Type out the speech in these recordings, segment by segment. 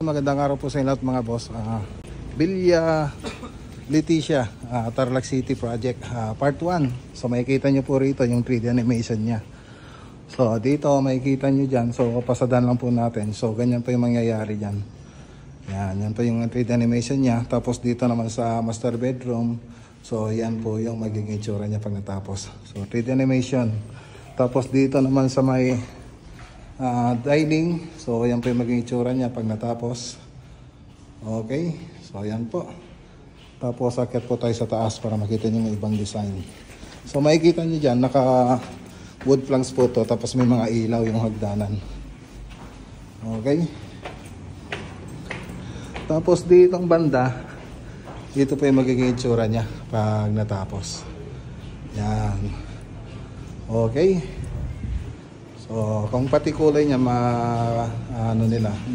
Magandang araw po sa inyo lahat mga boss. Villa Leticia, Tarlac City Project, Part 1. So makikita nyo po rito yung 3D animation nya. So dito makikita nyo dyan. So pasadan lang po natin. So ganyan po yung mangyayari dyan. Yan po yung 3D animation nya. Tapos dito naman sa master bedroom. So yan po yung magiging itsura nya pag natapos. So 3D animation. Tapos dito naman sa may dining. So yan po yung magiging itsura nya pag natapos. Okay. So yan po. Tapos akit po tayo sa taas para makita nyo yung ibang design. So makikita nyo dyan, naka wood planks po to. Tapos may mga ilaw yung hagdanan. Okay. Tapos ditong banda, dito po yung magiging itsura nya pag natapos. Yan. Okay. So, kung pati kulay niya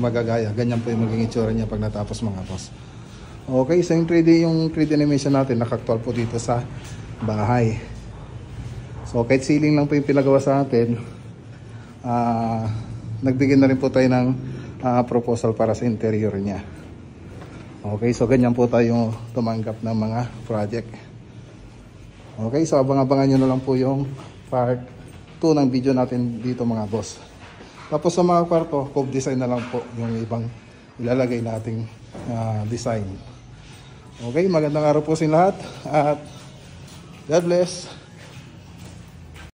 magagaya, ganyan po yung magiging itsura niya pag natapos mga boss. Okay, so yung 3D animation natin nakaktual po dito sa bahay. So, kahit ceiling lang po yung pinagawa sa atin, nagbigay na rin po tayo ng proposal para sa interior niya. Okay, so ganyan po tayo tumanggap ng mga project. Okay, so abang-abangan nyo na lang po yung part 2 ng video natin dito mga boss. Tapos sa mga kwarto, cove design na lang po yung ibang ilalagay nating design. Okay, magandang araw po sa lahat at God bless.